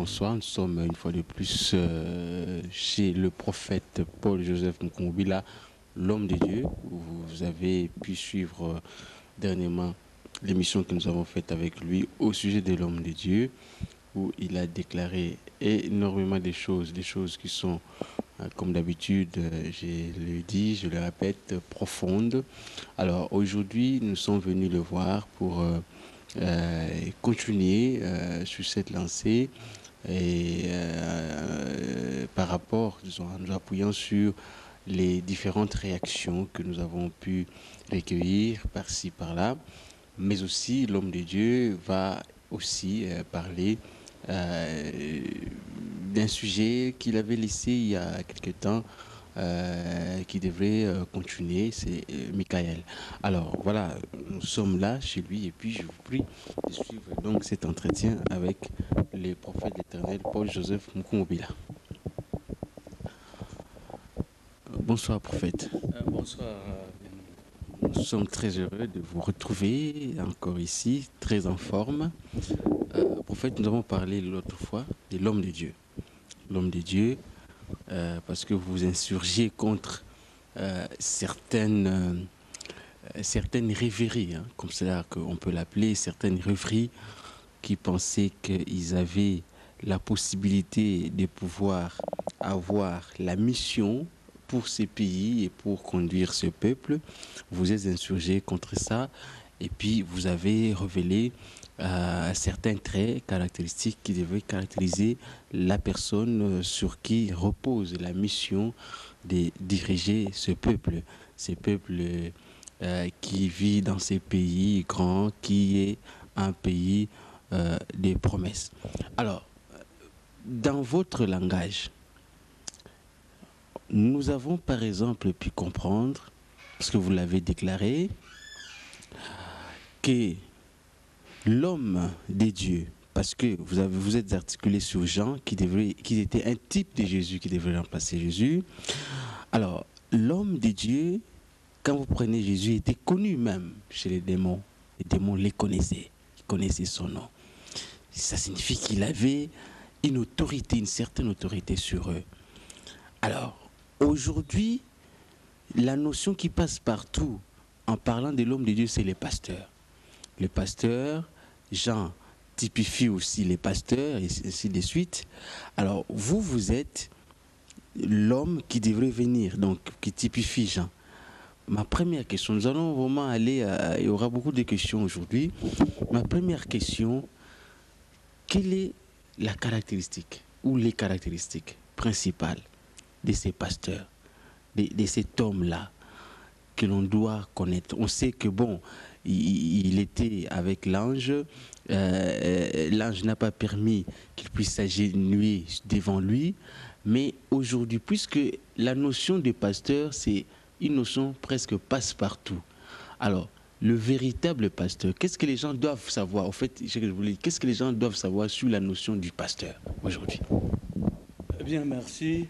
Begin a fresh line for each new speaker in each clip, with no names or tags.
bonsoir. Nous sommes une fois de plus chez le prophète Paul-Joseph Mukumbila, l'homme de Dieu. Vous avez pu suivre dernièrement l'émission que nous avons faite avec lui au sujet de l'homme de Dieu, où il a déclaré énormément de choses, des choses qui sont, comme d'habitude, je le dis, je le répète, profondes. Alors aujourd'hui, nous sommes venus le voir pour continuer sur cette lancée et par rapport, disons, en nous appuyant sur les différentes réactions que nous avons pu recueillir par-ci, par-là, mais aussi l'homme de Dieu va aussi parler d'un sujet qu'il avait laissé il y a quelque temps, qui devrait continuer, c'est Michael. Alors voilà, nous sommes là chez lui et puis je vous prie de suivre donc cet entretien avec le prophète de l'Éternel, Paul-Joseph Mukumbila. Bonsoir prophète.
Bonsoir.
Nous sommes très heureux de vous retrouver encore ici, très en forme. Prophète, nous avons parlé l'autre fois de l'homme de Dieu. L'homme de Dieu, parce que vous vous insurgiez contre certaines rêveries, hein, comme cela qu'on peut l'appeler, certaines rêveries qui pensaient qu'ils avaient la possibilité de pouvoir avoir la mission pour ces pays et pour conduire ce peuple. Vous êtes insurgé contre ça et puis vous avez révélé certains traits caractéristiques qui devaient caractériser la personne sur qui repose la mission de diriger ce peuple qui vit dans ces pays grands, qui est un pays des promesses. Alors, dans votre langage, nous avons par exemple pu comprendre, parce que vous l'avez déclaré, que l'homme des dieux, parce que vous êtes articulé sur Jean, qui était un type de Jésus qui devrait remplacer Jésus. Alors, l'homme des dieux, quand vous prenez Jésus, était connu même chez les démons. Les démons les connaissaient, ils connaissaient son nom. Ça signifie qu'il avait une autorité, une certaine autorité sur eux. Alors, aujourd'hui, la notion qui passe partout en parlant de l'homme de Dieu, c'est les pasteurs. Les pasteurs, Jean typifie aussi les pasteurs, et ainsi de suite. Alors, vous êtes l'homme qui devrait venir, donc qui typifie Jean. Ma première question, nous allons vraiment aller, il y aura beaucoup de questions aujourd'hui. Ma première question, quelle est la caractéristique ou les caractéristiques principales de ces pasteurs, de cet homme-là que l'on doit connaître? On sait que bon, il était avec l'ange, l'ange n'a pas permis qu'il puisse s'agenouiller devant lui, mais aujourd'hui, puisque la notion de pasteur, c'est une notion presque passe-partout. Alors, le véritable pasteur, qu'est-ce que les gens doivent savoir? En fait, qu'est-ce que les gens doivent savoir sur la notion du pasteur aujourd'hui?
Eh bien, merci.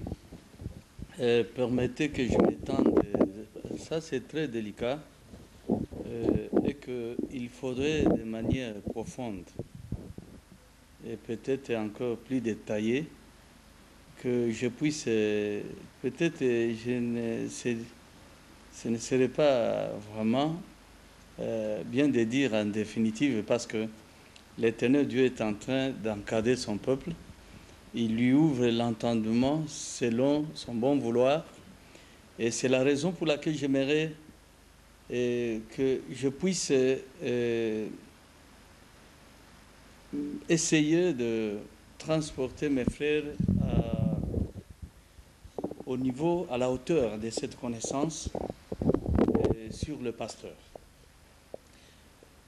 Permettez que je m'étende. Ça, c'est très délicat et qu'il faudrait de manière profonde et peut-être encore plus détaillée que je puisse, peut-être ce ne serait pas vraiment bien de dire en définitive, parce que l'Éternel Dieu est en train d'encadrer son peuple. Il lui ouvre l'entendement selon son bon vouloir. Et c'est la raison pour laquelle j'aimerais que je puisse essayer de transporter mes frères au niveau, à la hauteur de cette connaissance sur le pasteur.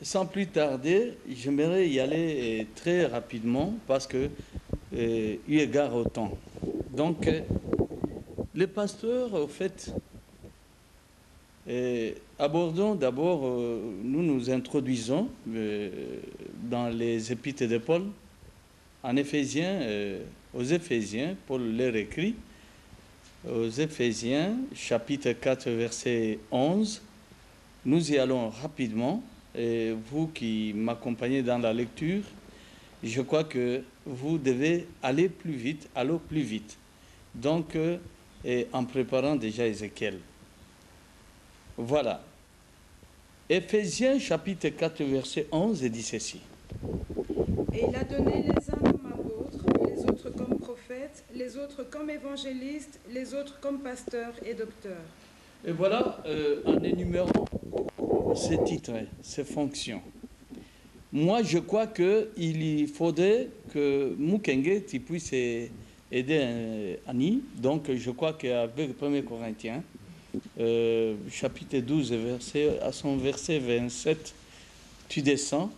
Sans plus tarder, j'aimerais y aller très rapidement parce que eu égard au temps. Donc, le pasteur, au fait, abordons d'abord, nous nous introduisons dans les épîtres de Paul, en Éphésiens, aux Éphésiens, Paul leur écrit, aux Éphésiens, chapitre 4, verset 11. Nous y allons rapidement, et vous qui m'accompagnez dans la lecture, je crois que vous devez aller plus vite, allons plus vite. Donc, et en préparant déjà Ézéchiel. Voilà. Éphésiens chapitre 4, verset 11 dit ceci.
Et il a donné les uns comme apôtres, les autres comme prophètes, les autres comme évangélistes, les autres comme pasteurs et docteurs.
Et voilà, en énumérant ces titres, ces fonctions. Moi, je crois qu'il faudrait que Mukenge tu puisses aider Annie. Donc, je crois qu'avec 1 Corinthiens, chapitre 12, à son verset 27, tu descends.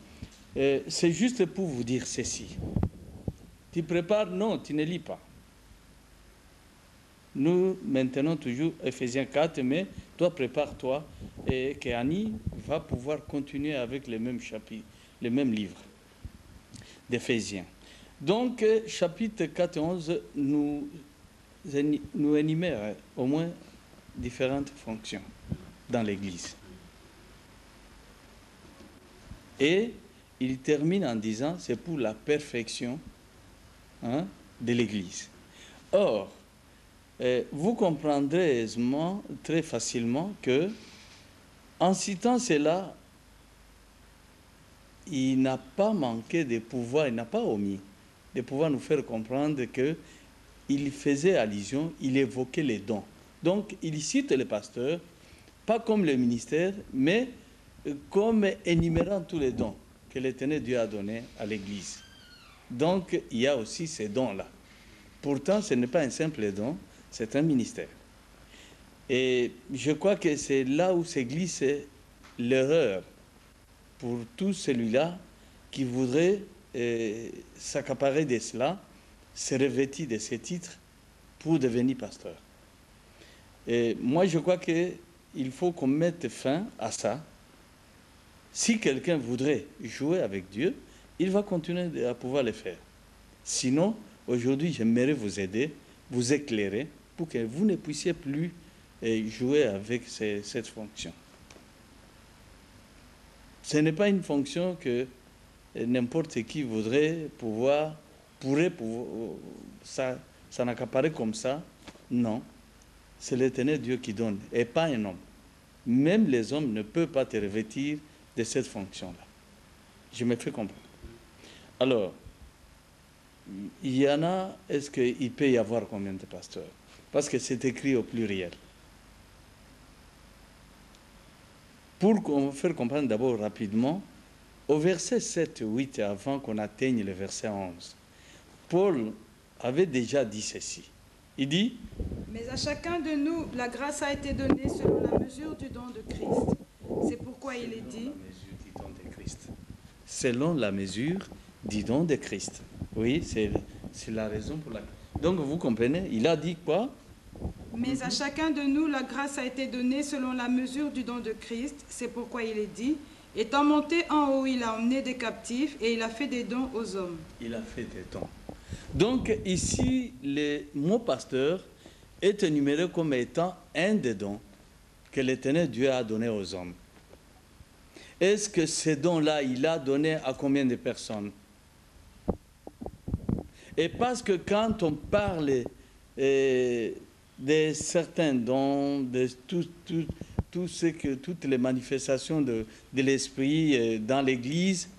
C'est juste pour vous dire ceci. Tu prépares? Non, tu ne lis pas. Nous maintenons toujours Éphésiens 4, mais toi, prépare-toi et qu'Annie va pouvoir continuer avec les mêmes chapitres, les mêmes livres d'Éphésiens. Donc, chapitre 4 et 11 nous énumère au moins différentes fonctions dans l'Église. Et il termine en disant, c'est pour la perfection de l'Église. Or, vous comprendrez aisément, très facilement, que en citant cela, il n'a pas manqué de pouvoir, il n'a pas omis de pouvoir nous faire comprendre qu'il faisait allusion, il évoquait les dons. Donc, il cite les pasteurs, pas comme le ministère, mais comme énumérant tous les dons que l'Éternel Dieu a donnés à l'Église. Donc, il y a aussi ces dons-là. Pourtant, ce n'est pas un simple don, c'est un ministère. Et je crois que c'est là où se glisse l'erreur pour tout celui-là qui voudrait s'accaparer de cela, se revêtir de ces titres pour devenir pasteur. Et moi, je crois qu'il faut qu'on mette fin à ça. Si quelqu'un voudrait jouer avec Dieu, il va continuer à pouvoir le faire. Sinon, aujourd'hui, j'aimerais vous aider, vous éclairer, pour que vous ne puissiez plus jouer avec cette fonction. Ce n'est pas une fonction que n'importe qui pourrait pouvoir s'en accaparer comme ça. Non, c'est l'Éternel Dieu qui donne, et pas un homme. Même les hommes ne peuvent pas te revêtir de cette fonction-là. Je me fais comprendre. Alors, il y en a, est-ce qu'il peut y avoir combien de pasteurs? Parce que c'est écrit au pluriel. Pour faire comprendre d'abord rapidement, au verset 7 et 8, avant qu'on atteigne le verset 11, Paul avait déjà dit ceci. Il dit,
« Mais à chacun de nous, la grâce a été donnée selon la mesure du don de Christ. C'est pourquoi il est dit... »
Selon la mesure du don de Christ. Oui, c'est la raison pour laquelle... Donc, vous comprenez, il a dit quoi?
Mais à chacun de nous, la grâce a été donnée selon la mesure du don de Christ. C'est pourquoi il est dit, étant monté en haut, il a emmené des captifs et il a fait des dons aux hommes.
Il a fait des dons. Donc ici, le mot pasteur est énuméré comme étant un des dons que l'Éternel Dieu a donné aux hommes. Est-ce que ces dons-là, il a donné à combien de personnes? Et parce que quand on parle de certains dons, de toutes les manifestations de l'Esprit dans l'Église,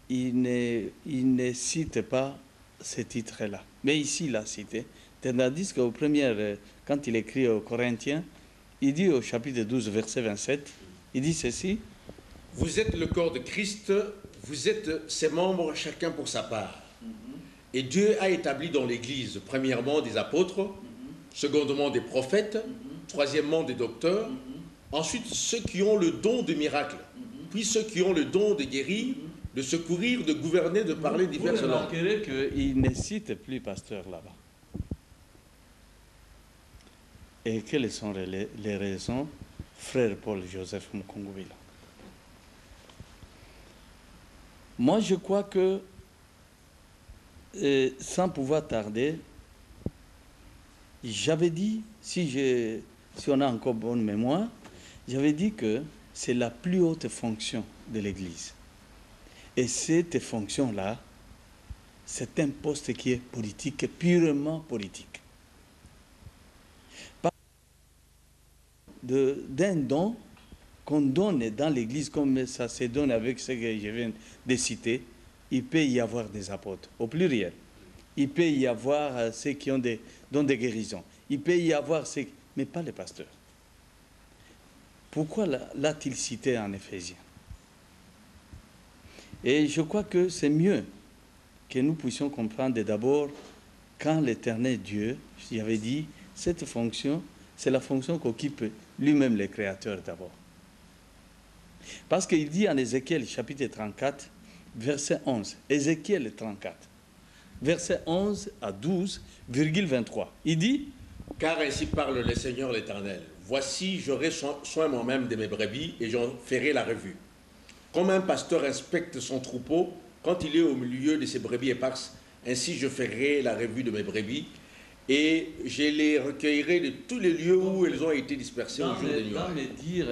il ne cite pas ce titre-là. Mais ici, il l'a cité. Tandis qu'au premier, quand il écrit aux Corinthiens, il dit au chapitre 12, verset 27, il dit ceci.
Vous êtes le corps de Christ, vous êtes ses membres, chacun pour sa part. Et Dieu a établi dans l'Église, premièrement des apôtres, secondement des prophètes, troisièmement des docteurs, ensuite ceux qui ont le don de miracle, puis ceux qui ont le don de guérir, de secourir, de gouverner, de parler diverses langues.
Vous remarquerez qu'il ne cite plus pasteur là-bas. Et quelles sont les raisons, frère Paul Joseph Mukungubila? Moi, je crois que, sans pouvoir tarder, j'avais dit, si on a encore bonne mémoire, j'avais dit que c'est la plus haute fonction de l'Église. Et cette fonction-là, c'est un poste qui est politique, purement politique. D'un don qu'on donne dans l'Église, comme ça se donne avec ce que je viens de citer, il peut y avoir des apôtres, au pluriel. Il peut y avoir ceux qui ont des dons de guérison. Il peut y avoir ceux, mais pas les pasteurs. Pourquoi l'a-t-il cité en Éphésiens? Et je crois que c'est mieux que nous puissions comprendre d'abord quand l'Éternel Dieu, j'avais dit, cette fonction, c'est la fonction qu'occupe lui-même le Créateur d'abord. Parce qu'il dit en Ézéchiel chapitre 34, verset 11, Ézéchiel 34, verset 11 à 12, virgule 23, il dit,
« Car ainsi parle le Seigneur l'Éternel. Voici, j'aurai soin moi-même de mes brebis et j'en ferai la revue. Comme un pasteur inspecte son troupeau quand il est au milieu de ses brebis éparses, ainsi je ferai la revue de mes brebis et je les recueillerai de tous les lieux où elles ont été dispersées au jour des nuages. »
Dans les dire,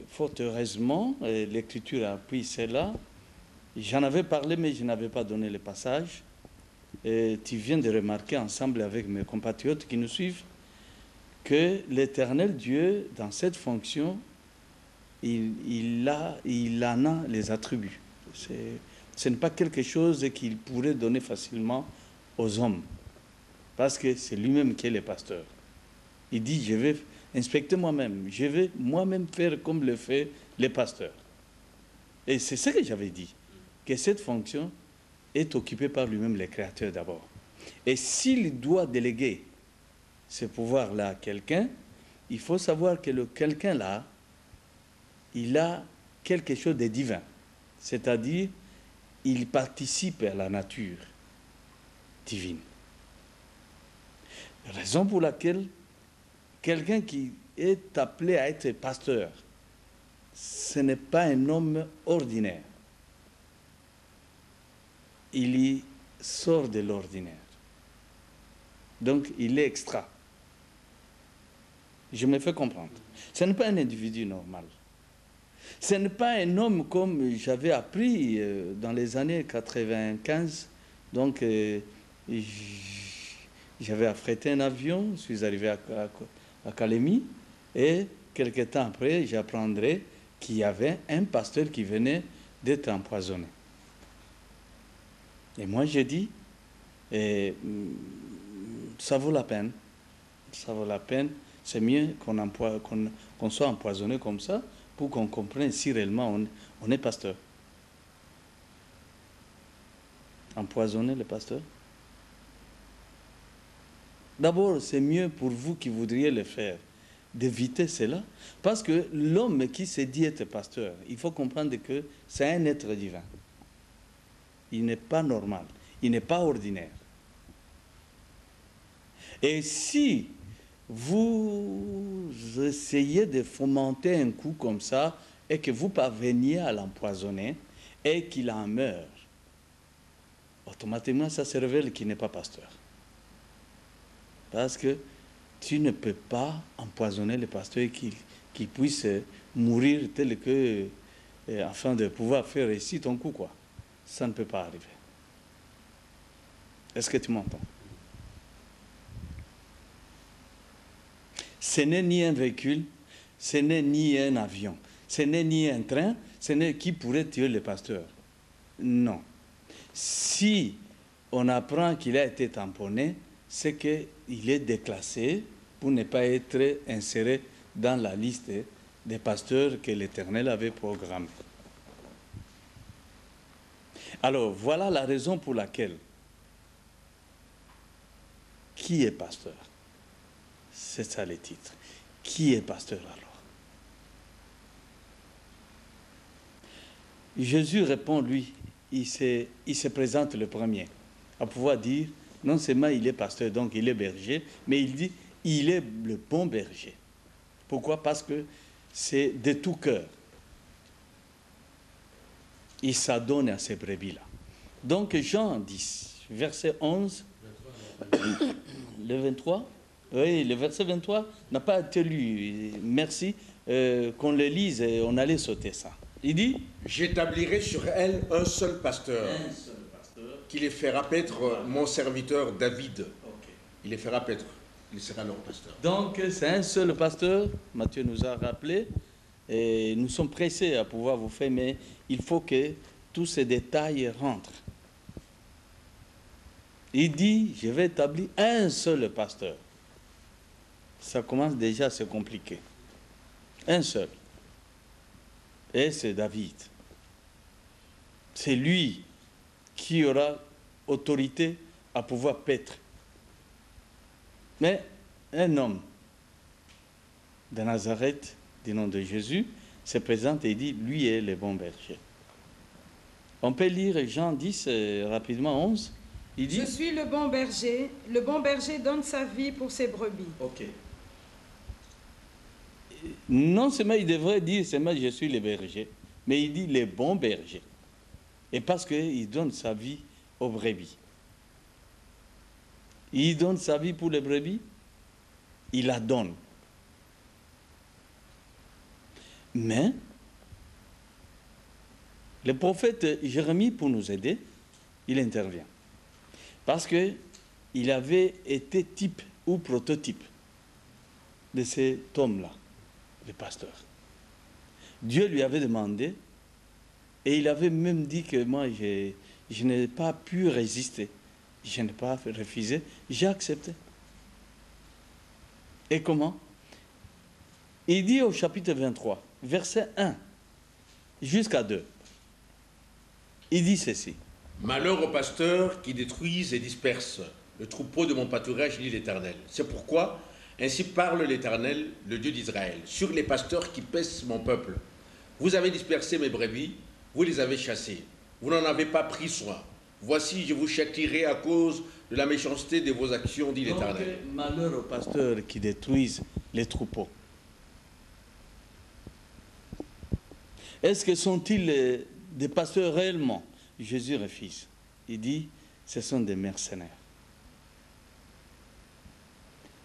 fort heureusement, l'Écriture appuie cela. J'en avais parlé, mais je n'avais pas donné le passage. Et tu viens de remarquer ensemble avec mes compatriotes qui nous suivent que l'Éternel Dieu, dans cette fonction, il en a les attributs. Ce n'est pas quelque chose qu'il pourrait donner facilement aux hommes, parce que c'est lui-même qui est le pasteur. Il dit, je vais inspecter moi-même, je vais moi-même faire comme le fait les pasteurs. Et c'est ce que j'avais dit, que cette fonction est occupée par lui-même, le Créateur d'abord. Et s'il doit déléguer ce pouvoir-là à quelqu'un, il faut savoir que le quelqu'un-là, il a quelque chose de divin. C'est-à-dire, il participe à la nature divine. Raison pour laquelle quelqu'un qui est appelé à être pasteur, ce n'est pas un homme ordinaire. Il y sort de l'ordinaire. Donc, il est extra. Je me fais comprendre. Ce n'est pas un individu normal. Ce n'est pas un homme comme j'avais appris dans les années 95. Donc, j'avais affrété un avion, je suis arrivé à Calémie, et quelques temps après, j'apprendrai qu'il y avait un pasteur qui venait d'être empoisonné. Et moi, j'ai dit, ça vaut la peine. Ça vaut la peine. C'est mieux qu'on soit empoisonné comme ça pour qu'on comprenne si réellement on est pasteur. Empoisonner le pasteur. D'abord, c'est mieux pour vous qui voudriez le faire d'éviter cela, parce que l'homme qui se dit être pasteur, il faut comprendre que c'est un être divin. Il n'est pas normal, il n'est pas ordinaire. Et si vous essayez de fomenter un coup comme ça et que vous parveniez à l'empoisonner et qu'il en meurt, automatiquement ça se révèle qu'il n'est pas pasteur. Parce que tu ne peux pas empoisonner le pasteur qui puisse mourir tel que, afin de pouvoir faire ici ton coup, quoi. Ça ne peut pas arriver. Est-ce que tu m'entends? Ce n'est ni un véhicule, ce n'est ni un avion, ce n'est ni un train, ce n'est qui pourrait tuer le pasteur. Non. Si on apprend qu'il a été tamponné, c'est qu'il est déclassé pour ne pas être inséré dans la liste des pasteurs que l'Éternel avait programmés. Alors, voilà la raison pour laquelle qui est pasteur? C'est ça le titre. Qui est pasteur alors? Jésus répond, lui, il se présente le premier, à pouvoir dire, non seulement il est pasteur, donc il est berger, mais il dit, il est le bon berger. Pourquoi? Parce que c'est de tout cœur. Il s'adonne à ces brebis-là. Donc Jean 10, verset 11, le 23, oui, le verset 23 n'a pas été lu. Merci qu'on le lise et on allait sauter ça. Il dit,
j'établirai sur elles un seul pasteur,
un seul pasteur.
qui les fera paître mon serviteur David.
Ok.
Il les fera paître. Il sera leur pasteur.
Donc, c'est un seul pasteur, Matthieu nous a rappelé, et nous sommes pressés à pouvoir vous faire, mais il faut que tous ces détails rentrent. Il dit, je vais établir un seul pasteur. Ça commence déjà à se compliquer. Un seul. Et c'est David. C'est lui qui aura autorité à pouvoir paître. Mais un homme de Nazareth, du nom de Jésus, se présente et dit, lui est le bon berger. On peut lire Jean 10, rapidement, 11. Il dit,
Je suis le bon berger donne sa vie pour ses brebis.
ok. Non seulement il devrait dire seulement je suis le berger, mais il dit le bon berger. Et parce qu'il donne sa vie aux brebis. Il donne sa vie pour les brebis, il la donne. Mais le prophète Jérémie, pour nous aider, il intervient. Parce qu'il avait été type ou prototype de cet homme-là, le pasteur. Dieu lui avait demandé, et il avait même dit que moi, je n'ai pas pu résister. Je n'ai pas refusé, j'ai accepté. Et comment? Il dit au chapitre 23, verset 1 jusqu'à 2, il dit ceci.
Malheur aux pasteurs qui détruisent et dispersent le troupeau de mon pâturage, dit l'Éternel. C'est pourquoi, ainsi parle l'Éternel, le Dieu d'Israël, sur les pasteurs qui paissent mon peuple. Vous avez dispersé mes brebis, vous les avez chassées. Vous n'en avez pas pris soin. Voici, je vous châtierai à cause de la méchanceté de vos actions, dit l'Éternel.
Donc, malheur aux pasteurs qui détruisent les troupeaux. Est-ce que sont-ils des pasteurs réellement? Jésus refuse. Il dit, ce sont des mercenaires.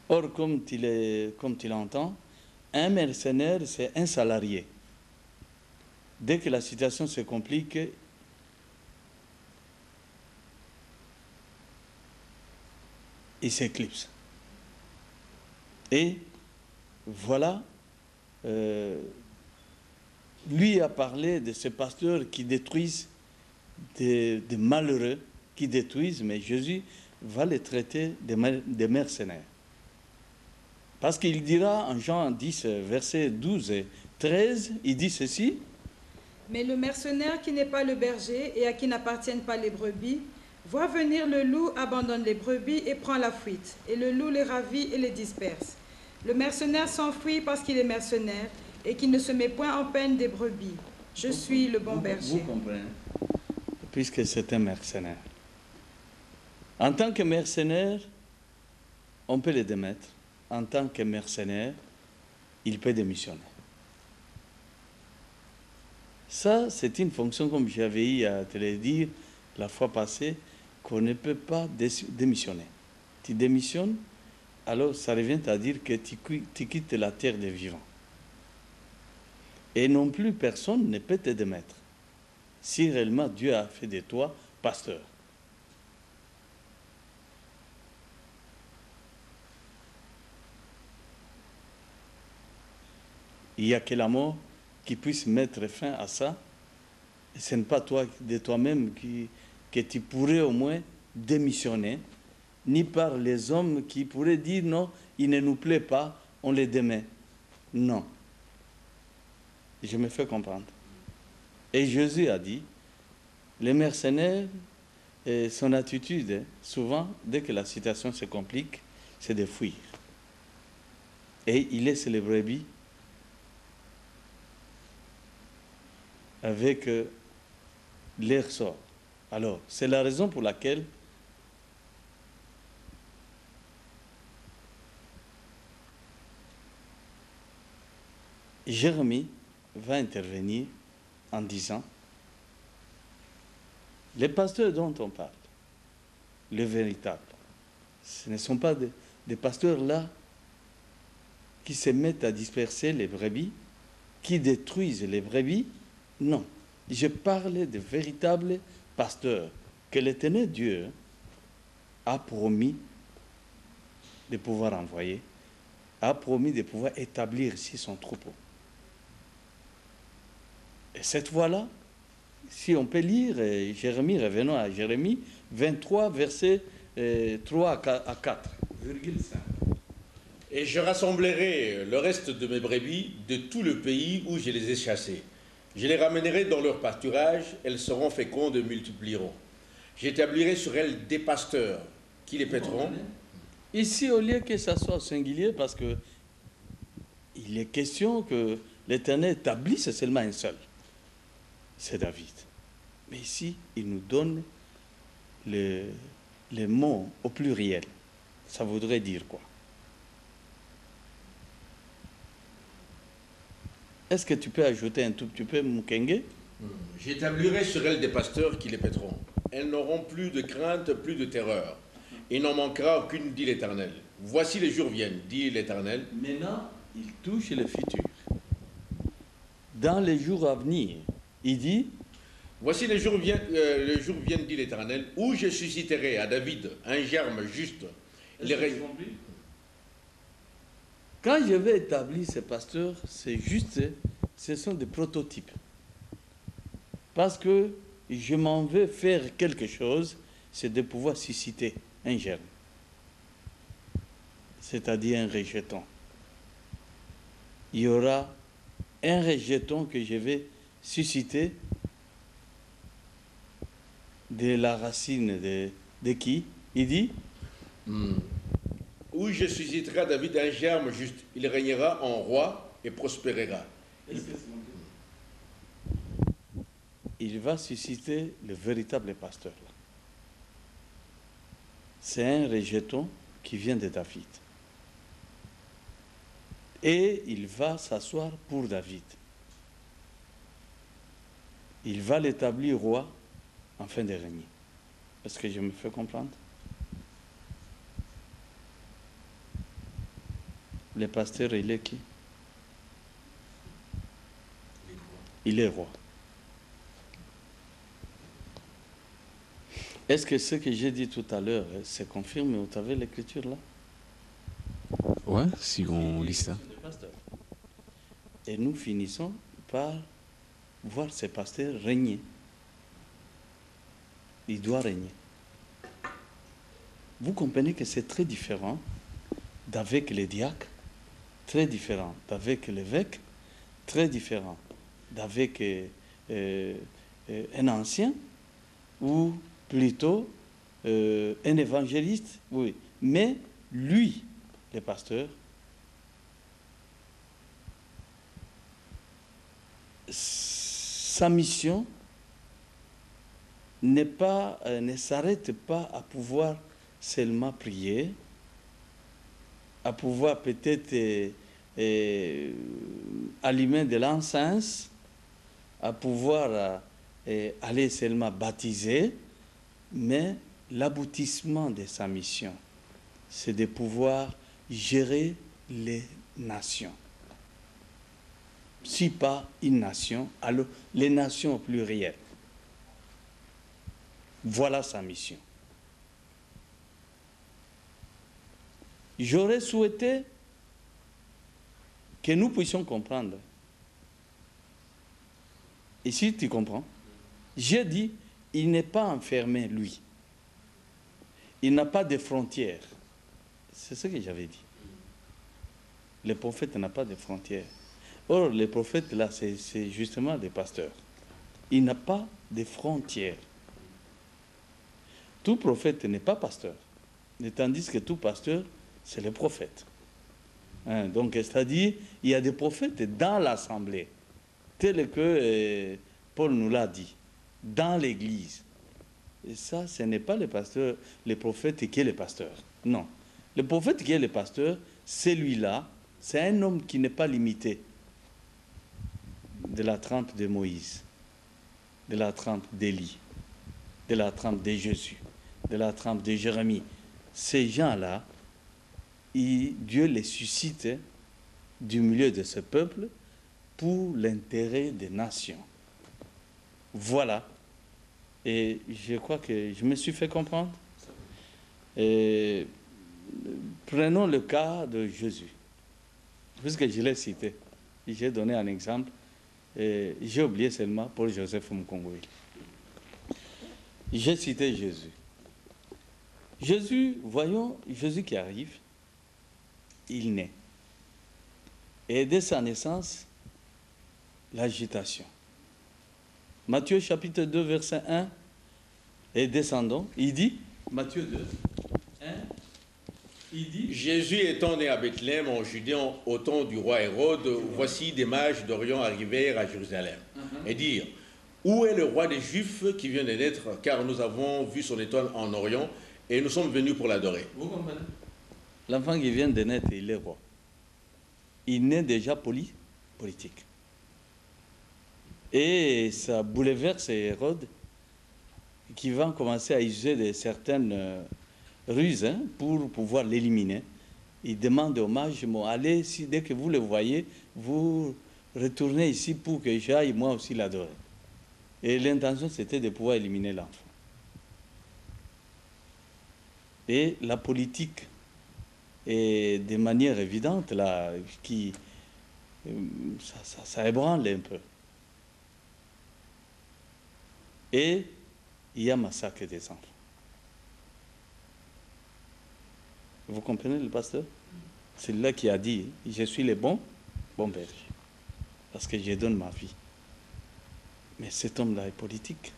Or, comme tu l'entends, un mercenaire, c'est un salarié. Dès que la situation se complique, il s'éclipse. Et voilà, lui a parlé de ces pasteurs qui détruisent, des malheureux qui détruisent, mais Jésus va les traiter de mercenaires. Parce qu'il dira en Jean 10, versets 12 et 13, il dit ceci.
Mais le mercenaire qui n'est pas le berger et à qui n'appartiennent pas les brebis, voit venir le loup, abandonne les brebis et prend la fuite. Et le loup les ravit et les disperse. Le mercenaire s'enfuit parce qu'il est mercenaire et qu'il ne se met point en peine des brebis. Je suis le bon berger.
Vous comprenez? Puisque c'est un mercenaire. En tant que mercenaire, on peut le démettre. En tant que mercenaire, il peut démissionner. Ça, c'est une fonction, comme j'avais eu à te le dire la fois passée, qu'on ne peut pas démissionner. Tu démissionnes, alors ça revient à dire que tu quittes la terre des vivants. Et non plus personne ne peut te démettre, si réellement Dieu a fait de toi pasteur. Il n'y a que la mort qui puisse mettre fin à ça. Et ce n'est pas toi, de toi-même que tu pourrais au moins démissionner, ni par les hommes qui pourraient dire non, il ne nous plaît pas, on les démet. Non. Je me fais comprendre. Et Jésus a dit, les mercenaires, son attitude, souvent, dès que la situation se complique, c'est de fuir. Et il laisse les brebis avec leur sort. Alors, c'est la raison pour laquelle Jérémie va intervenir en disant, les pasteurs dont on parle, les véritables, ce ne sont pas des pasteurs là qui se mettent à disperser les brebis, qui détruisent les brebis, Non. Je parlais de véritables pasteurs que l'Éternel Dieu a promis de pouvoir envoyer, a promis de pouvoir établir ici son troupeau. Et cette fois-là, si on peut lire Jérémie, revenons à Jérémie 23, versets 3 à 4, virgule 5.
Et je rassemblerai le reste de mes brebis de tout le pays où je les ai chassées. Je les ramènerai dans leur pâturage, elles seront fécondes et multiplieront. J'établirai sur elles des pasteurs qui les paîtront.
Ici, au lieu que ça soit au singulier, parce que il est question que l'Éternel établisse seulement un seul. C'est David. Mais ici, il nous donne les mots au pluriel. Ça voudrait dire quoi? Est-ce que tu peux ajouter un tout petit peu, Mukenge?
J'établirai sur elles des pasteurs qui les paîtront. Elles n'auront plus de crainte, plus de terreur. Il n'en manquera aucune, dit l'Éternel. Voici les jours viennent, dit l'Éternel.
Maintenant, il touche le futur. Dans les jours à venir, il dit,
Voici les jours viennent, dit l'Éternel, où je susciterai à David un germe juste.
Quand je vais établir ces pasteurs, c'est juste, ce sont des prototypes. Parce que je m'en vais faire quelque chose, c'est de pouvoir susciter un germe. C'est-à-dire un rejeton. Il y aura un rejeton que je vais susciter de la racine de qui? Il dit
Où je susciterai à David un germe juste. Il régnera en roi et prospérera.
Il va susciter le véritable pasteur. C'est un rejeton qui vient de David. Et il va s'asseoir pour David. Il va l'établir roi afin de régner. Est-ce que je me fais comprendre? Le pasteur, il est qui? Il est roi. Est-ce que ce que j'ai dit tout à l'heure se confirme au travers de l'écriture là?
Ouais, si on lit ça.
Et nous finissons par voir ce pasteur régner. Il doit régner. Vous comprenez que c'est très différent d'avec les diacres, très différent d'avec l'évêque, très différent d'avec un ancien ou plutôt un évangéliste, oui. Mais lui, le pasteur, sa mission ne s'arrête pas à pouvoir seulement prier, à pouvoir peut-être allumer de l'encens, à pouvoir aller seulement baptiser, mais l'aboutissement de sa mission, c'est de pouvoir gérer les nations. Si pas une nation, alors les nations au pluriel. Voilà sa mission. J'aurais souhaité que nous puissions comprendre. Ici, tu comprends? J'ai dit, il n'est pas enfermé, lui. Il n'a pas de frontières. C'est ce que j'avais dit. Le prophète n'a pas de frontières. Or, les prophètes, là, c'est justement des pasteurs. Il n'a pas de frontières. Tout prophète n'est pas pasteur. Tandis que tout pasteur, c'est le prophète. Hein, donc, c'est-à-dire, il y a des prophètes dans l'assemblée, tel que Paul nous l'a dit, dans l'église. Et ça, ce n'est pas le pasteur, le prophète qui est le pasteur. Non. Le prophète qui est le pasteur, celui-là, c'est un homme qui n'est pas limité de la trempe de Moïse, de la trempe d'Élie, de la trempe de Jésus, de la trempe de Jérémie. Ces gens-là, Dieu les suscite du milieu de ce peuple pour l'intérêt des nations. Voilà. Et je crois que je me suis fait comprendre. Et prenons le cas de Jésus, puisque je l'ai cité. J'ai donné un exemple. J'ai oublié seulement pour Joseph Mukongweli. J'ai cité Jésus. Jésus, voyons, Jésus qui arrive, il naît. Et dès sa naissance, l'agitation. Matthieu chapitre 2, verset 1, et descendons, il dit, Matthieu 2, 1, il dit,
Jésus étant né à Bethléem en Judée au temps du roi Hérode, voici des mages d'Orient arrivèrent à Jérusalem et dirent, où est le roi des Juifs qui vient de naître, car nous avons vu son étoile en Orient et nous sommes venus pour l'adorer.
Vous comprenez? L'enfant qui vient de naître, il est roi. Il naît déjà politique. Et ça bouleverse Hérode, qui va commencer à user de certaines ruses pour pouvoir l'éliminer. Il demande aux mages, allez, dès que vous le voyez, vous retournez ici pour que j'aille moi aussi l'adorer. Et l'intention, c'était de pouvoir éliminer l'enfant. Et la politique est de manière évidente, là, ça ébranle un peu. Et il y a massacre des enfants. Vous comprenez le pasteur? C'est là qui a dit, je suis le bon berger, parce que je donne ma vie. Mais cet homme-là est politique.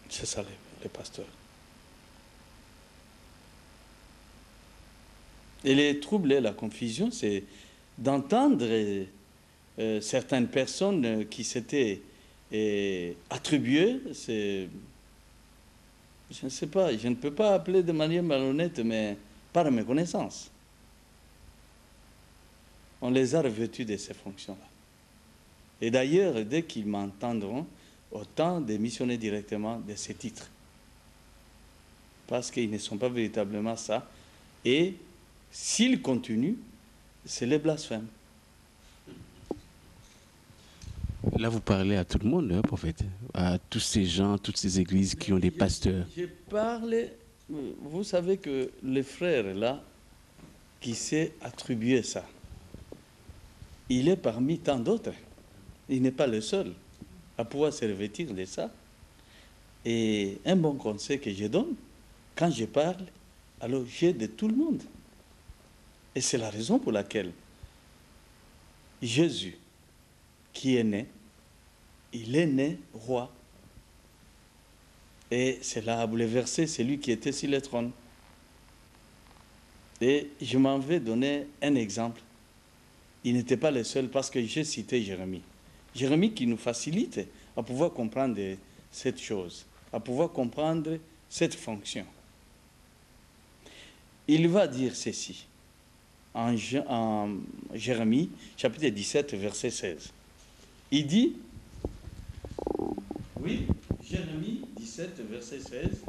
C'est ça le pasteur. Et les troubles et la confusion, c'est d'entendre certaines personnes qui s'étaient attribuées, je ne sais pas, je ne peux pas appeler de manière malhonnête, mais par mes connaissances. On les a revêtus de ces fonctions-là. Et d'ailleurs, dès qu'ils m'entendront, autant de missionner directement de ces titres. Parce qu'ils ne sont pas véritablement ça. Et s'ils continuent, c'est les blasphèmes.
Là, vous parlez à tout le monde, hein, prophète, à tous ces gens, toutes ces églises qui ont des pasteurs.
Je parle, vous savez que le frère là, qui s'est attribué ça, il est parmi tant d'autres. Il n'est pas le seul à pouvoir se revêtir de ça. Et un bon conseil que je donne, quand je parle, alors j'aide de tout le monde. Et c'est la raison pour laquelle Jésus, qui est né, il est né roi. Et cela a bouleversé celui qui était sur le trône. Et je m'en vais donner un exemple. Il n'était pas le seul parce que j'ai cité Jérémie. Jérémie qui nous facilite à pouvoir comprendre cette chose, à pouvoir comprendre cette fonction. Il va dire ceci en Jérémie, chapitre 17, verset 16. Il dit, oui, Jérémie 17, verset 16.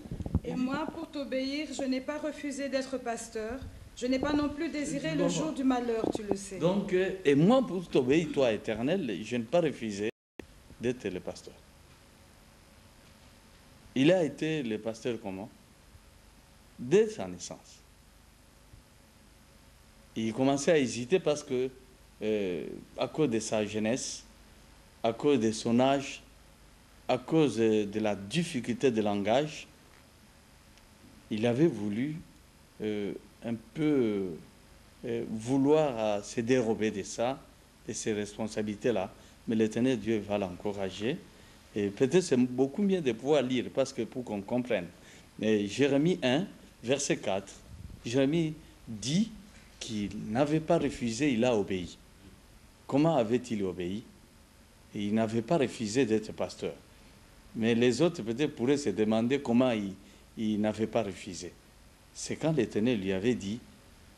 Et moi, pour t'obéir, je n'ai pas refusé d'être pasteur. Je n'ai pas non plus désiré le jour du malheur, tu le sais.
Donc, et moi, pour t'obéir, toi, Éternel, je n'ai pas refusé d'être le pasteur. Il a été le pasteur comment? Dès sa naissance. Il commençait à hésiter parce que, à cause de sa jeunesse, à cause de son âge, à cause de la difficulté de langage, il avait voulu un peu vouloir se dérober de ça, de ces responsabilités-là. Mais l'Éternel Dieu va l'encourager. Et peut-être c'est beaucoup mieux de pouvoir lire, parce que pour qu'on comprenne. Mais Jérémie 1, verset 4, Jérémie dit qu'il n'avait pas refusé, il a obéi. Comment avait-il obéi? Et il n'avait pas refusé d'être pasteur. Mais les autres peut-être pourraient se demander comment il n'avait pas refusé. C'est quand l'Éternel lui avait dit,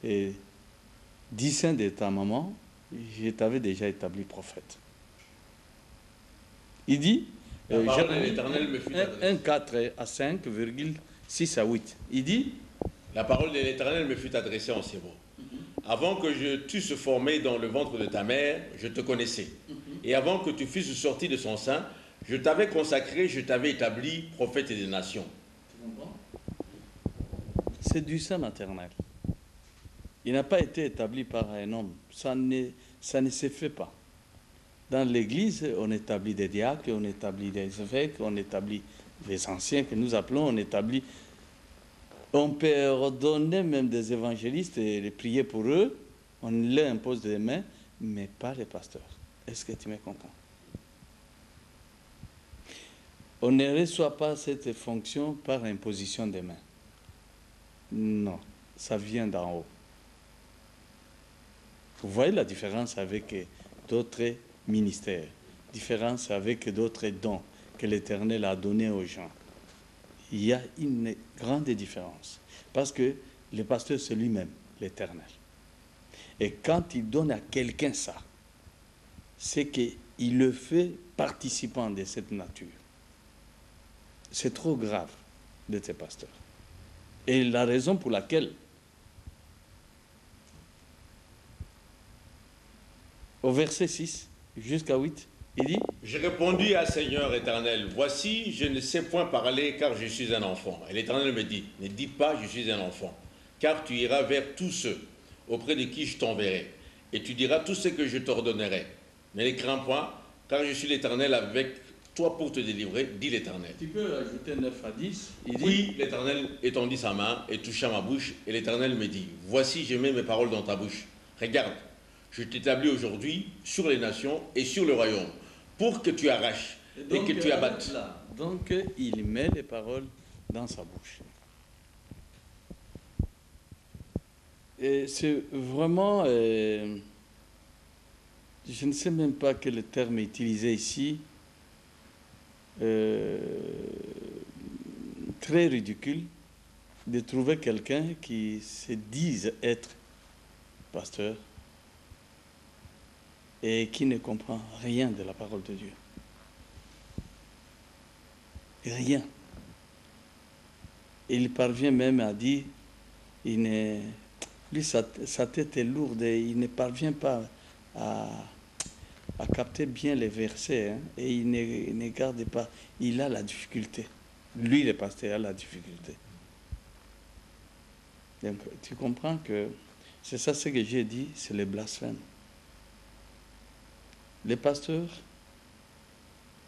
dis saint de ta maman, je t'avais déjà établi prophète. Il dit,
La parole de l'Éternel me fut adressée.
1, 4 à 5,6 à 8. Il dit,
La parole de l'Éternel me fut adressée en ces mots. Avant que je t'eusse formé dans le ventre de ta mère, je te connaissais. Et avant que tu fusses sorti de son sein, je t'avais consacré, je t'avais établi prophète des nations.
C'est du sein maternel. Il n'a pas été établi par un homme. Ça ne se fait pas. Dans l'Église, on établit des diacres, on établit des évêques, on établit des anciens que nous appelons, on établit... On peut ordonner même des évangélistes et les prier pour eux. On leur impose des mains, mais pas les pasteurs. Est-ce que tu me comprends? On ne reçoit pas cette fonction par imposition des mains. Non, ça vient d'en haut. Vous voyez la différence avec d'autres ministères, différence avec d'autres dons que l'Éternel a donnés aux gens. Il y a une grande différence. Parce que le pasteur, c'est lui-même, l'Éternel. Et quand il donne à quelqu'un ça, c'est qu'il le fait participant de cette nature. C'est trop grave d'être pasteur. Et la raison pour laquelle, au verset 6 jusqu'à 8, il dit:
J'ai répondu à Seigneur éternel, voici, je ne sais point parler car je suis un enfant. Et l'Éternel me dit, ne dis pas je suis un enfant, car tu iras vers tous ceux auprès de qui je t'enverrai, et tu diras tout ce que je t'ordonnerai. Ne les crains point, car je suis l'Éternel avec toi pour te délivrer, dit l'Éternel.
Tu peux ajouter 9 à 10. Il dit,
Puis l'Éternel étendit sa main et toucha ma bouche, et l'Éternel me dit, voici, je mets mes paroles dans ta bouche. Regarde, je t'établis aujourd'hui sur les nations et sur le royaume, pour que tu arraches et que tu abattes.
Là, donc il met les paroles dans sa bouche. Et c'est vraiment, je ne sais même pas quel terme utiliser ici, très ridicule de trouver quelqu'un qui se dise être pasteur et qui ne comprend rien de la parole de Dieu. Rien. Il parvient même à dire, lui, sa tête est lourde et il ne parvient pas à capter bien les versets, hein, et il ne garde pas. Il a la difficulté. Lui, le pasteur, a la difficulté. Donc, tu comprends que c'est ça ce que j'ai dit, c'est le blasphème. Les pasteurs,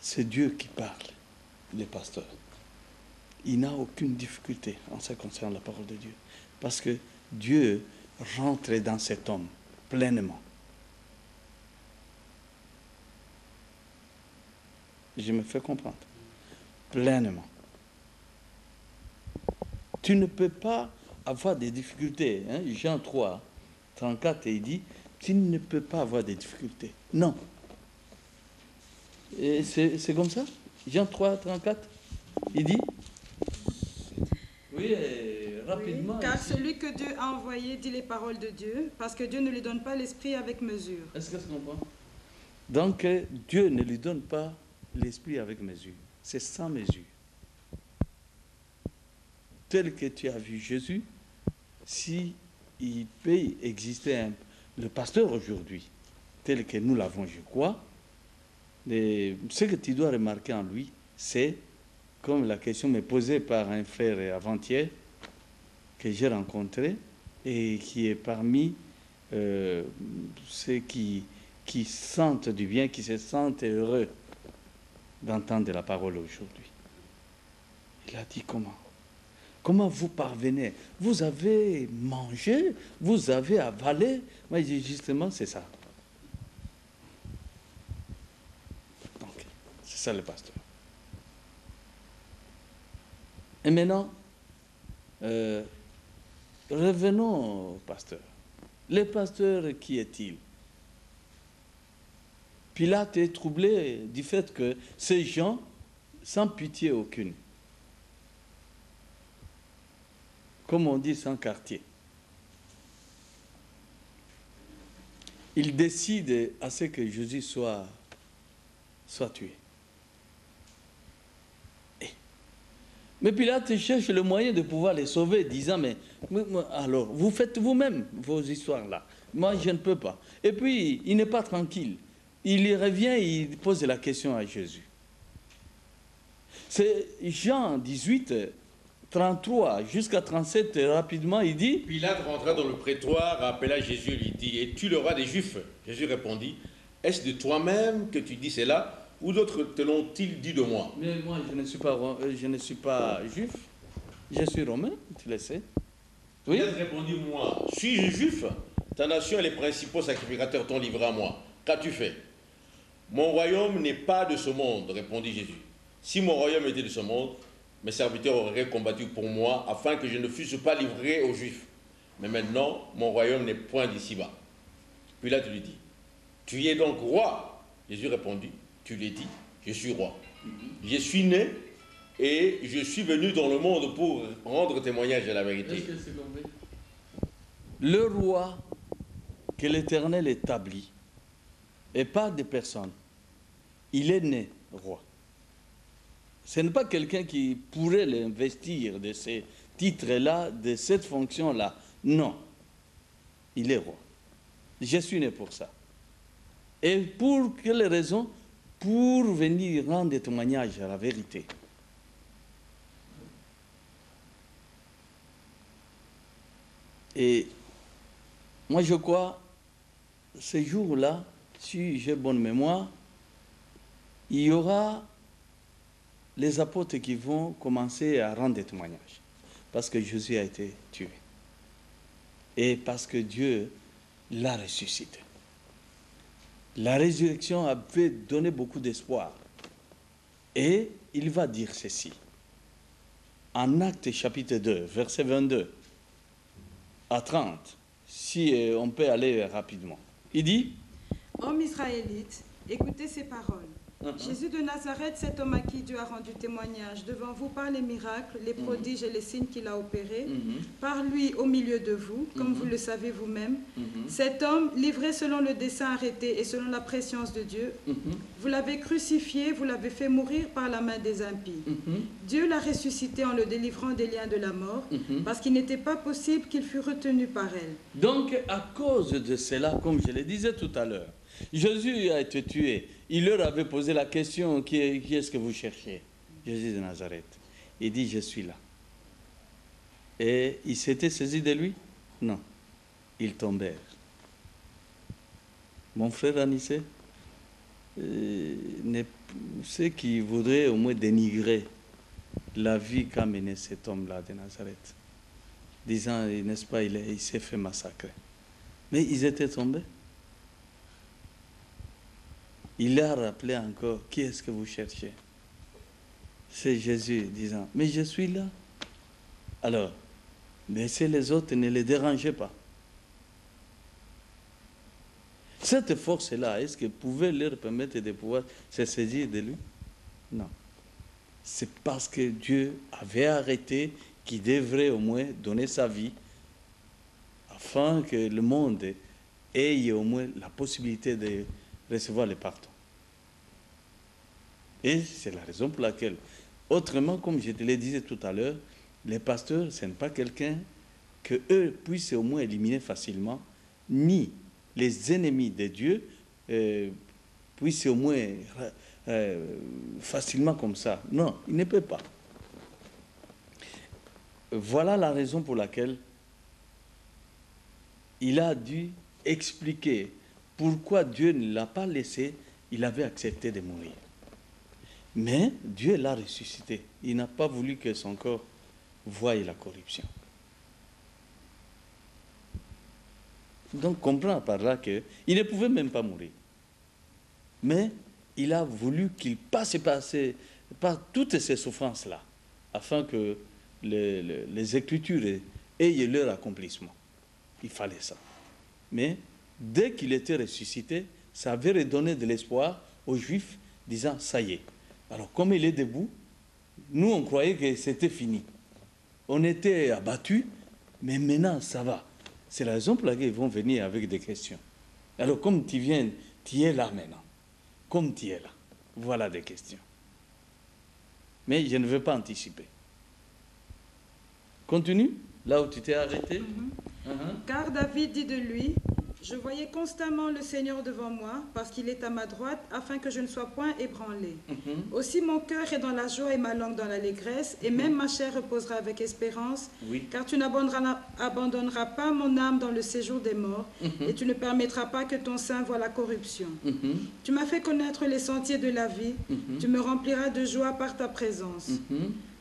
c'est Dieu qui parle, les pasteurs. Il n'a aucune difficulté en ce qui concerne la parole de Dieu. Parce que Dieu rentre dans cet homme pleinement. Je me fais comprendre. Pleinement. Tu ne peux pas avoir des difficultés. Hein? Jean 3, 34, il dit, tu ne peux pas avoir des difficultés. Non. Et c'est comme ça. Jean 3, 34, il dit. Oui, rapidement.
Oui, car celui que Dieu a envoyé dit les paroles de Dieu, parce que Dieu ne lui donne pas l'esprit avec mesure.
Est-ce que tu comprends? Donc, Dieu ne lui donne pas l'esprit avec mesure. C'est sans mesure. Tel que tu as vu Jésus, si il peut exister le pasteur aujourd'hui, tel que nous l'avons, je crois, ce que tu dois remarquer en lui, c'est, comme la question m'est posée par un frère avant-hier que j'ai rencontré et qui est parmi ceux qui sentent du bien, qui se sentent heureux d'entendre la parole aujourd'hui. Il a dit comment? Comment vous parvenez? Vous avez mangé, vous avez avalé. Moi, je dis justement, c'est ça. Donc, c'est ça le pasteur. Et maintenant, revenons au pasteur. Le pasteur, qui est-il? Pilate est troublé du fait que ces gens, sans pitié aucune, comme on dit, sans quartier, il décide à ce que Jésus soit tué. Mais Pilate cherche le moyen de pouvoir les sauver, disant, mais alors, vous faites vous-même vos histoires là. Moi, je ne peux pas. Et puis, il n'est pas tranquille. il y revient et il pose la question à Jésus. C'est Jean 18, 33 jusqu'à 37, rapidement, il dit...
Pilate rentra dans le prétoire, appela Jésus et lui dit, « Es-tu le roi des Juifs ?» Jésus répondit, « Est-ce de toi-même que tu dis cela, ou d'autres te l'ont-ils dit de moi ?»
Mais moi, je ne suis pas juif, je suis romain, tu le sais. Oui.
Pilate répondit, « Moi, suis-je juif? Ta nation et les principaux sacrificateurs t'ont livré à moi. Qu'as-tu fait? » « Mon royaume n'est pas de ce monde, répondit Jésus. Si mon royaume était de ce monde, mes serviteurs auraient combattu pour moi afin que je ne fusse pas livré aux Juifs. Mais maintenant, mon royaume n'est point d'ici-bas. Pilate lui dit, « Tu es donc roi ?» Jésus répondit, « Tu l'as dit, je suis roi. Je suis né et je suis venu dans le monde pour rendre témoignage de la vérité. »
Le roi que l'Éternel établit, et pas des personnes, il est né roi. Ce n'est pas quelqu'un qui pourrait l'investir de ces titres-là, de cette fonction-là. Non, il est roi. Je suis né pour ça. Et pour quelle raison? Pour venir rendre témoignage à la vérité. Et moi je crois, ce jour-là, si j'ai bonne mémoire, il y aura les apôtres qui vont commencer à rendre des témoignages. Parce que Jésus a été tué. Et parce que Dieu l'a ressuscité. La résurrection avait donné beaucoup d'espoir. Et il va dire ceci. En Actes chapitre 2, verset 22 à 30, si on peut aller rapidement. Il dit,
« Hommes israélites, écoutez ces paroles. Jésus de Nazareth, cet homme à qui Dieu a rendu témoignage devant vous par les miracles, les prodiges et les signes qu'il a opérés, par lui au milieu de vous, comme vous le savez vous-même, cet homme, livré selon le dessein arrêté et selon la préscience de Dieu, vous l'avez crucifié, vous l'avez fait mourir par la main des impies. Dieu l'a ressuscité en le délivrant des liens de la mort, parce qu'il n'était pas possible qu'il fût retenu par elle. »
Donc, à cause de cela, comme je le disais tout à l'heure, Jésus a été tué. Il leur avait posé la question, qui est-ce que vous cherchez? Jésus de Nazareth. Il dit, je suis là. Et ils s'étaient saisis de lui? Non. Ils tombèrent. Mon frère Anissé, ceux qui voudraient au moins dénigrer la vie qu'a menée cet homme-là de Nazareth, disant, n'est-ce pas, il s'est fait massacrer. Mais ils étaient tombés. Il a rappelé encore, qui est-ce que vous cherchez? C'est Jésus disant, mais je suis là. Alors, laissez les autres, ne les dérangez pas. Cette force-là, est-ce qu'elle pouvait leur permettre de pouvoir se saisir de lui? Non. C'est parce que Dieu avait arrêté qu'il devrait au moins donner sa vie afin que le monde ait au moins la possibilité de recevoir le pardon. Et c'est la raison pour laquelle, autrement, comme je te le disais tout à l'heure, les pasteurs, ce n'est pas quelqu'un que eux puissent au moins éliminer facilement, ni les ennemis de Dieu puissent au moins facilement comme ça. Non, ils ne peuvent pas. Voilà la raison pour laquelle il a dû expliquer pourquoi Dieu ne l'a pas laissé, il avait accepté de mourir. Mais Dieu l'a ressuscité. Il n'a pas voulu que son corps voie la corruption. Donc, comprends par là qu'il ne pouvait même pas mourir. Mais il a voulu qu'il passe par toutes ces souffrances-là, afin que les Écritures aient leur accomplissement. Il fallait ça. Mais dès qu'il était ressuscité, ça avait redonné de l'espoir aux Juifs, disant, ça y est. Alors, comme il est debout, nous, on croyait que c'était fini. On était abattus, mais maintenant, ça va. C'est la raison pour laquelle ils vont venir avec des questions. Alors, comme tu viens, tu es là maintenant. Comme tu es là. Voilà des questions. Mais je ne veux pas anticiper. Continue, là où tu t'es arrêté.
Car David dit de lui, Je voyais constamment le Seigneur devant moi, parce qu'il est à ma droite, afin que je ne sois point ébranlé. Aussi mon cœur est dans la joie et ma langue dans l'allégresse, et même ma chair reposera avec espérance,
Oui.
car tu n'abandonneras pas mon âme dans le séjour des morts, et tu ne permettras pas que ton sein voie la corruption. Tu m'as fait connaître les sentiers de la vie, tu me rempliras de joie par ta présence.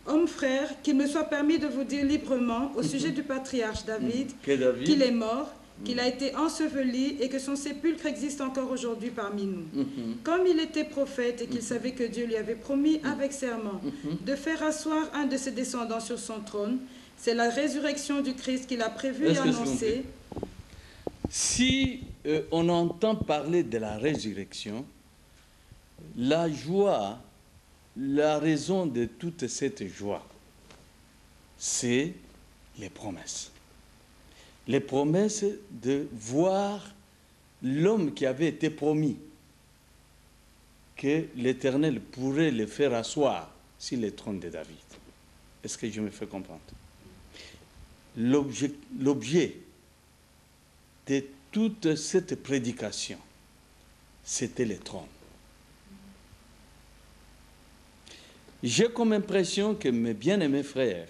Hommes frères, qu'il me soit permis de vous dire librement au sujet du patriarche David, qu'il est mort, qu'il a été enseveli et que son sépulcre existe encore aujourd'hui parmi nous. Comme il était prophète et qu'il savait que Dieu lui avait promis avec serment de faire asseoir un de ses descendants sur son trône, c'est la résurrection du Christ qu'il a prévue et annoncée.
Si on entend parler de la résurrection, la joie, la raison de toute cette joie, c'est les promesses. Les promesses de voir l'homme qui avait été promis, que l'Éternel pourrait le faire asseoir sur le trône de David. Est-ce que je me fais comprendre? L'objet de toute cette prédication, c'était le trône. J'ai comme impression que mes bien-aimés frères,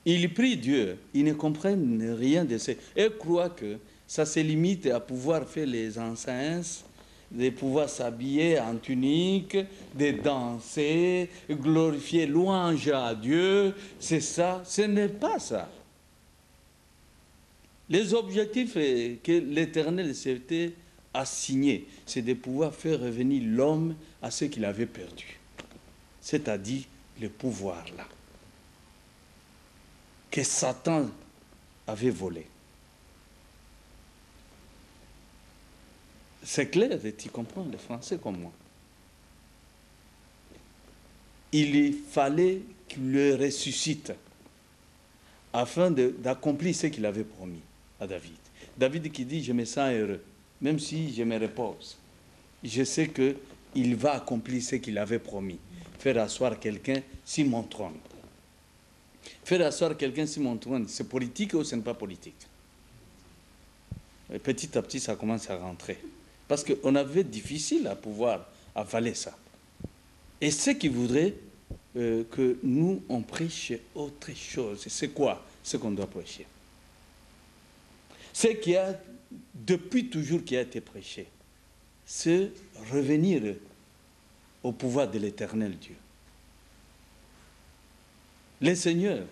ils prient Dieu, ils ne comprennent rien de ça. Ils croient que ça se limite à pouvoir faire les encens, de pouvoir s'habiller en tunique, de danser, glorifier louange à Dieu. C'est ça, ce n'est pas ça. Les objectifs que l'Éternel s'était assigné, c'est de pouvoir faire revenir l'homme à ce qu'il avait perdu, c'est-à-dire le pouvoir là, que Satan avait volé. C'est clair, tu comprends le français comme moi. Il fallait qu'il le ressuscite afin d'accomplir ce qu'il avait promis à David. David qui dit, je me sens heureux, même si je me repose. Je sais qu'il va accomplir ce qu'il avait promis, faire asseoir quelqu'un sur mon trône. Faire asseoir quelqu'un sur mon trône, c'est politique ou ce n'est pas politique? Et petit à petit, ça commence à rentrer. Parce qu'on avait difficile à pouvoir avaler ça. Et ceux qui voudraient que nous, on prêche autre chose, c'est quoi ce qu'on doit prêcher? Ce qui a, depuis toujours, qui a été prêché, c'est revenir au pouvoir de l'Éternel Dieu. Le Seigneur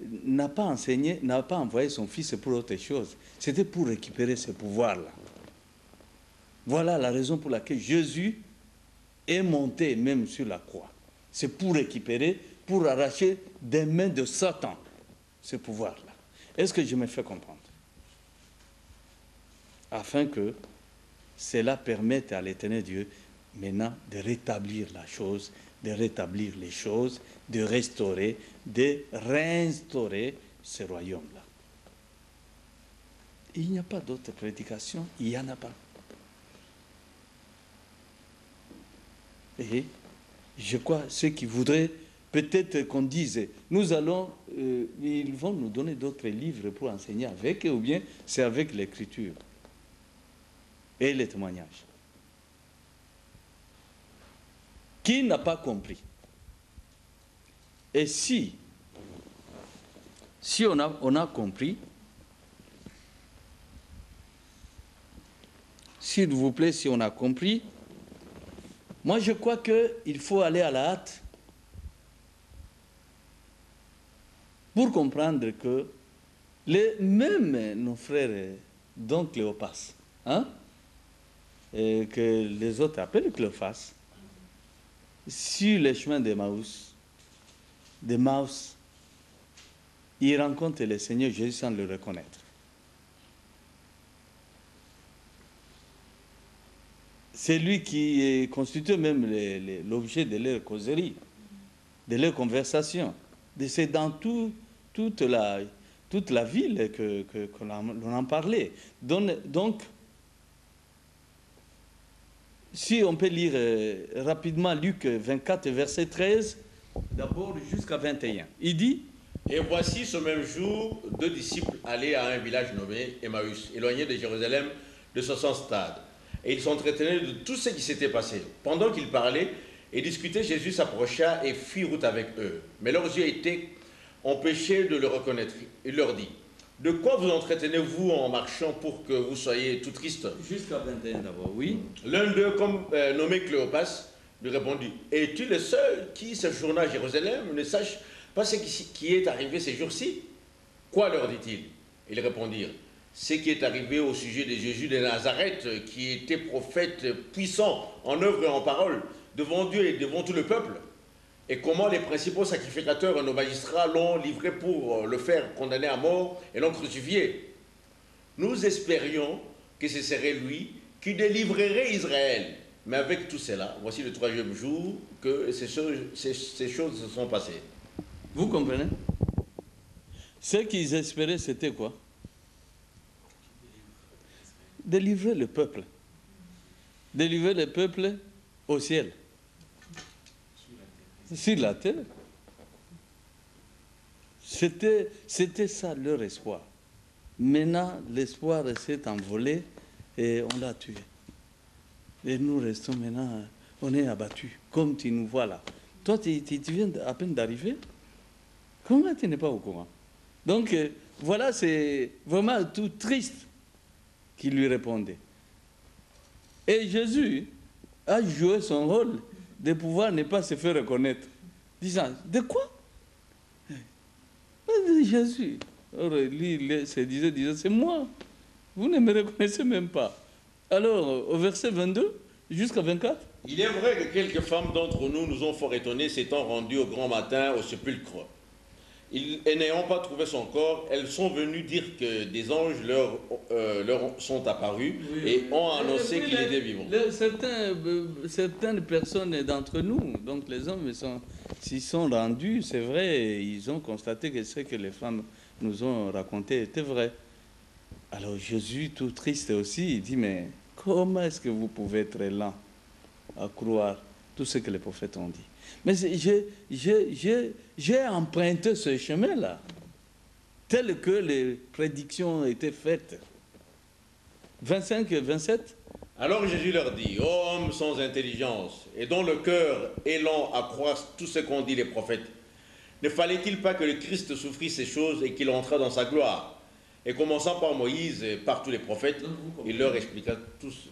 n'a pas enseigné, n'a pas envoyé son Fils pour autre chose. C'était pour récupérer ce pouvoir-là. Voilà la raison pour laquelle Jésus est monté même sur la croix. C'est pour récupérer, pour arracher des mains de Satan ce pouvoir-là. Est-ce que je me fais comprendre? Afin que cela permette à l'Éternel Dieu maintenant de rétablir la chose, de rétablir les choses, de restaurer, de réinstaurer ce royaume-là. Il n'y a pas d'autre prédication, il n'y en a pas. Et je crois, ceux qui voudraient peut-être qu'on dise, nous allons, ils vont nous donner d'autres livres pour enseigner avec, ou bien c'est avec l'écriture et les témoignages. Qui n'a pas compris? Et si on a compris, s'il vous plaît, si on a compris, moi je crois qu'il faut aller à la hâte pour comprendre que même nos frères, dont Cléopas, hein, que les autres appellent Cléophas, sur le chemin de Maus, il rencontre le Seigneur Jésus sans le reconnaître. C'est lui qui constitue même l'objet de leur causerie, de leur conversation. C'est dans toute la ville qu'on en parlait. Donc, si on peut lire rapidement Luc 24, verset 13, d'abord jusqu'à 21. Il dit,
Et voici ce même jour, 2 disciples allaient à un village nommé Emmaüs, éloigné de Jérusalem de 60 stades. Et ils s'entretenaient de tout ce qui s'était passé. Pendant qu'ils parlaient et discutaient, Jésus s'approcha et fit route avec eux. Mais leurs yeux étaient empêchés de le reconnaître. Il leur dit: de quoi vous entretenez-vous en marchant pour que vous soyez tout tristes?
Jusqu'à 21 d'abord, oui.
L'un d'eux, nommé Cléopas, lui répondit: es-tu le seul qui, séjournant à Jérusalem, ne sache pas ce qui est arrivé ces jours-ci? Quoi, leur dit-il? Ils répondirent: ce qui est arrivé au sujet de Jésus de Nazareth, qui était prophète puissant en œuvre et en parole, devant Dieu et devant tout le peuple, et comment les principaux sacrificateurs et nos magistrats l'ont livré pour le faire condamner à mort et l'ont crucifié. Nous espérions que ce serait lui qui délivrerait Israël. Mais avec tout cela, voici le 3e jour que ces choses se sont passées.
Vous comprenez? Ce qu'ils espéraient, c'était quoi? Délivrer le peuple. Délivrer le peuple au ciel. Sur la terre. C'était ça leur espoir. Maintenant, l'espoir s'est envolé et on l'a tué. Et nous restons maintenant, on est abattus, comme tu nous vois là. Toi, tu viens à peine d'arriver. Comment tu n'es pas au courant? Donc, voilà, c'est vraiment tout triste qu'il lui répondait. Et Jésus a joué son rôle de pouvoir ne pas se faire reconnaître. Disant, de quoi? Jésus. Alors, lui, il se disait, c'est moi. Vous ne me reconnaissez même pas. Alors, au verset 22 jusqu'à 24.
Il est vrai que quelques femmes d'entre nous nous ont fort étonnés, s'étant rendues au grand matin au sépulcre. Et n'ayant pas trouvé son corps, elles sont venues dire que des anges leur sont apparus et ont annoncé qu'il était vivant.
Certaines personnes d'entre nous, donc les hommes, s'y sont rendus, c'est vrai, ils ont constaté que ce que les femmes nous ont raconté était vrai. Alors Jésus, tout triste aussi, il dit, mais comment est-ce que vous pouvez être lent à croire tout ce que les prophètes ont dit? Mais j'ai emprunté ce chemin-là, tel que les prédictions étaient faites. 25 et 27.
Alors Jésus leur dit: ô hommes sans intelligence, et dont le cœur est lent à croire tout ce qu'ont dit les prophètes, ne fallait-il pas que le Christ souffrit ces choses et qu'il entrât dans sa gloire? Et commençant par Moïse et par tous les prophètes, il leur expliqua tous.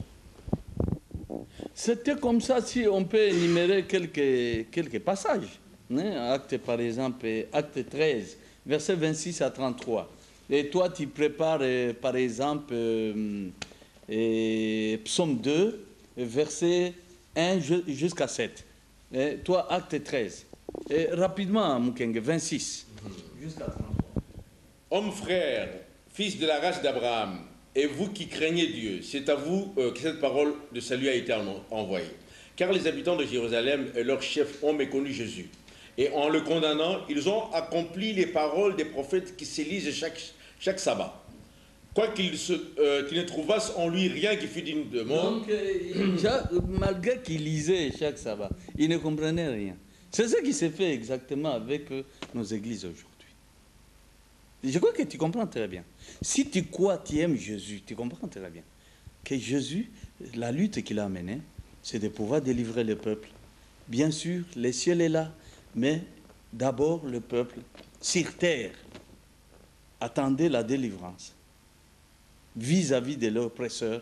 C'était comme ça, si on peut énumérer quelques passages. Acte, par exemple, acte 13, versets 26 à 33. Et toi, tu prépares, par exemple, psaume 2, versets 1 jusqu'à 7. Et toi, acte 13. Et rapidement, Mukenge, 26 jusqu'à 33.
Hommes frères, fils de la race d'Abraham, et vous qui craignez Dieu, c'est à vous que cette parole de salut a été envoyée. Car les habitants de Jérusalem et leurs chefs ont méconnu Jésus. Et en le condamnant, ils ont accompli les paroles des prophètes qui se lisent chaque sabbat. Quoiqu'ils ne trouvassent en lui rien qui fût digne de mort.
Donc, malgré qu'ils lisaient chaque sabbat, ils ne comprenaient rien. C'est ce qui s'est fait exactement avec nos églises aujourd'hui. Je crois que tu comprends très bien. Si tu crois, tu aimes Jésus, tu comprends très bien que Jésus, la lutte qu'il a menée, c'est de pouvoir délivrer le peuple. Bien sûr, le ciel est là, mais d'abord le peuple, sur terre, attendait la délivrance vis-à-vis de l'oppresseur,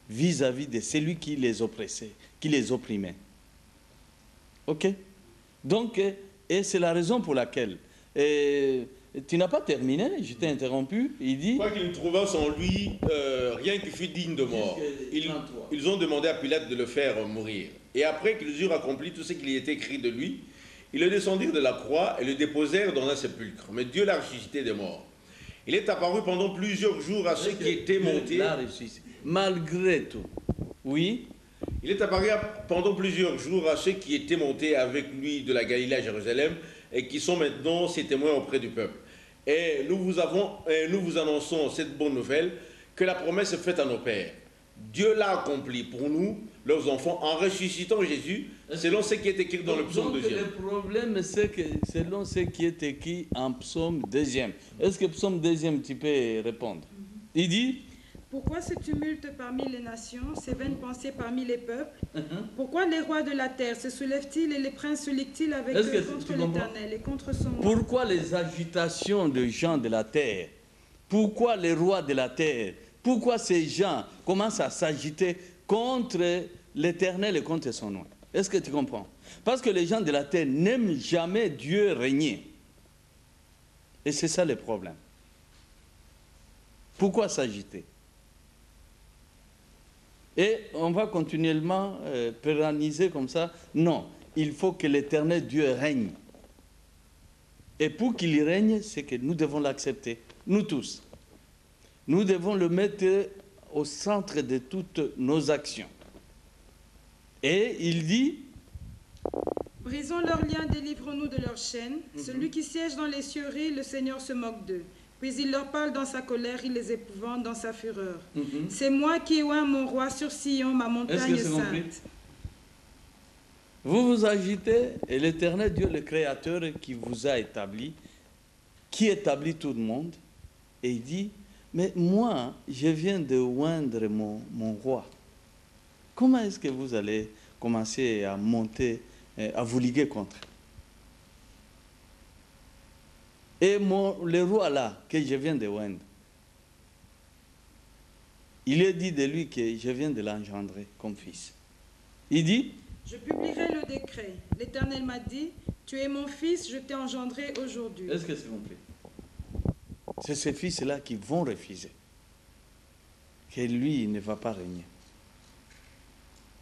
vis-à-vis de celui qui les oppressait, qui les opprimait. Ok? Donc, et c'est la raison pour laquelle... tu n'as pas terminé, je t'ai interrompu. Il dit...
Quoi qu'ils ne trouvassent en lui rien qui fût digne de mort. Ils ont demandé à Pilate de le faire mourir. Et après qu'ils eurent accompli tout ce qu'il y était écrit de lui, ils le descendirent de la croix et le déposèrent dans un sépulcre. Mais Dieu l'a ressuscité des morts. Il est apparu pendant plusieurs jours à ceux qui étaient montés...
Malgré tout. Oui.
Il est apparu pendant plusieurs jours à ceux qui étaient montés avec lui de la Galilée à Jérusalem et qui sont maintenant ses témoins auprès du peuple. Et nous vous annonçons cette bonne nouvelle, que la promesse est faite à nos pères. Dieu l'a accompli pour nous, leurs enfants, en ressuscitant Jésus, selon ce qui est écrit dans le psaume 2.
Le problème, c'est que selon ce qui est écrit en psaume 2, est-ce que psaume 2, tu peux répondre? Il dit...
Pourquoi ce tumulte parmi les nations, ces vaines pensées parmi les peuples? Pourquoi les rois de la terre se soulèvent-ils et les princes se liguent-ils avec eux contre l'Éternel et contre son roi?
Pourquoi les agitations de gens de la terre? Pourquoi les rois de la terre? Pourquoi ces gens commencent à s'agiter contre l'Éternel et contre son nom? Est-ce que tu comprends? Parce que les gens de la terre n'aiment jamais Dieu régner. Et c'est ça le problème. Pourquoi s'agiter? Et on va continuellement pérenniser comme ça. Non, il faut que l'Éternel Dieu règne. Et pour qu'il y règne, c'est que nous devons l'accepter, nous tous. Nous devons le mettre au centre de toutes nos actions. Et il dit...
Brisons leurs liens, délivrons-nous de leurs chaînes. Celui qui siège dans les cieux rit, le Seigneur se moque d'eux. Puis il leur parle dans sa colère, il les épouvante dans sa fureur. C'est moi qui oins mon roi sur Sion, ma montagne sainte.
Vous vous agitez et l'Éternel Dieu, le Créateur qui vous a établi, qui établit tout le monde, et il dit, mais moi, je viens de oindre mon roi. Comment est-ce que vous allez commencer à monter, à vous liguer contre? Et le roi là, que je viens de oindre, il est dit de lui que je viens de l'engendrer comme fils. Il dit,
je publierai le décret. L'Éternel m'a dit, tu es mon fils, je t'ai engendré aujourd'hui.
Est-ce que c'est compris? C'est ces fils-là qui vont refuser. Que lui, il ne va pas régner.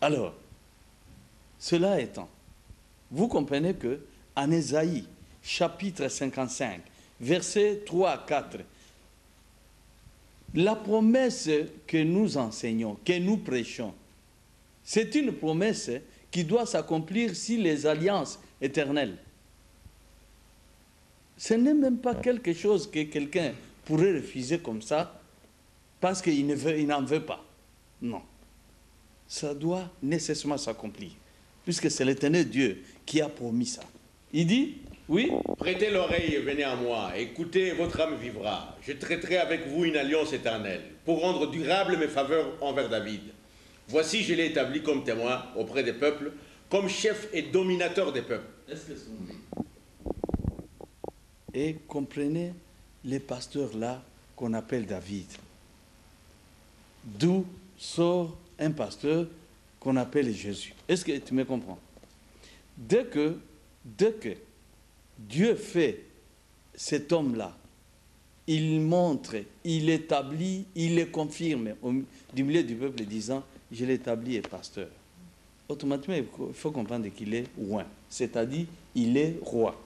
Alors, cela étant, vous comprenez que en Ésaïe, chapitre 55, versets 3 à 4, la promesse que nous enseignons, que nous prêchons, c'est une promesse qui doit s'accomplir si les alliances éternelles. Ce n'est même pas quelque chose que quelqu'un pourrait refuser comme ça parce qu'il n'en veut pas. Non. Ça doit nécessairement s'accomplir, puisque c'est l'Éternel Dieu qui a promis ça. Il dit, oui.
Prêtez l'oreille et venez à moi, écoutez, votre âme vivra. Je traiterai avec vous une alliance éternelle, pour rendre durable mes faveurs envers David. Voici, je l'ai établi comme témoin auprès des peuples, comme chef et dominateur des peuples.
Est-ce que c'est bon? Et comprenez les pasteurs là qu'on appelle David. D'où sort un pasteur qu'on appelle Jésus. Est-ce que tu me comprends? Dès que Dieu fait cet homme-là, il montre, il établit, il le confirme du milieu du peuple disant, je l'établis et pasteur. Automatiquement, il faut comprendre qu'il est roi, c'est-à-dire il est roi.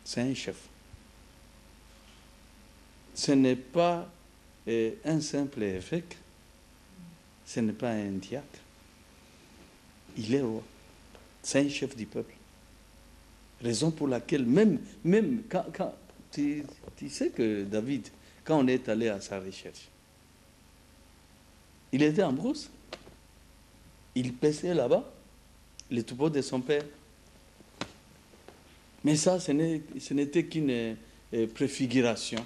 C'est un chef. Ce n'est pas un simple évêque, ce n'est pas un diacre. Il est roi. C'est un chef du peuple. Raison pour laquelle, même quand tu sais que David, quand on est allé à sa recherche, il était en brousse. Il paissait là-bas les troupeaux de son père. Mais ça, ce n'était qu'une préfiguration.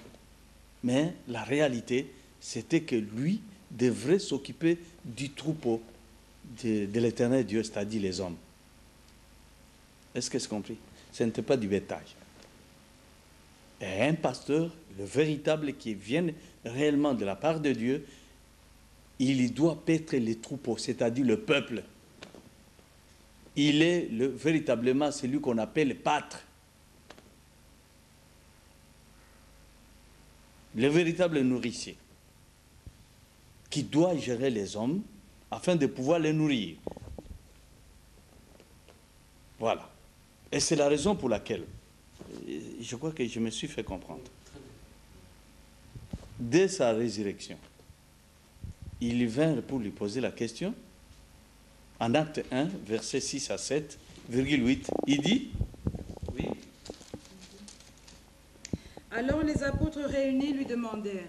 Mais la réalité, c'était que lui devrait s'occuper du troupeau de l'Éternel Dieu, c'est-à-dire les hommes. Est-ce que c'est compris? Ce n'était pas du bétail. Et un pasteur, le véritable qui vient réellement de la part de Dieu, il doit paître les troupeaux, c'est-à-dire le peuple. Il est véritablement celui qu'on appelle pâtre. Le véritable nourricier, qui doit gérer les hommes afin de pouvoir les nourrir. Voilà. Et c'est la raison pour laquelle, je crois que je me suis fait comprendre. Dès sa résurrection, il vint pour lui poser la question, en acte 1, versets 6 à 7, virgule 8, il dit, oui.
Alors les apôtres réunis lui demandèrent,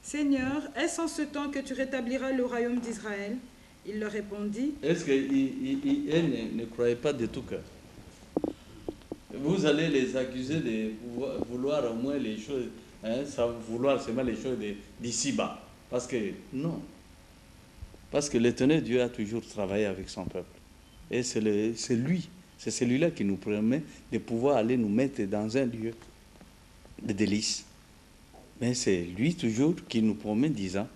Seigneur, est-ce en ce temps que tu rétabliras le royaume d'Israël? Il leur répondit,
Est-ce qu'elle ne croyait pas de tout cœur? Vous allez les accuser de vouloir au moins les choses, sans vouloir seulement les choses d'ici-bas. Parce que, non. Parce que l'Éternel Dieu a toujours travaillé avec son peuple. Et c'est lui, c'est celui-là qui nous permet de pouvoir aller nous mettre dans un lieu de délices. Mais c'est lui toujours qui nous promet disant,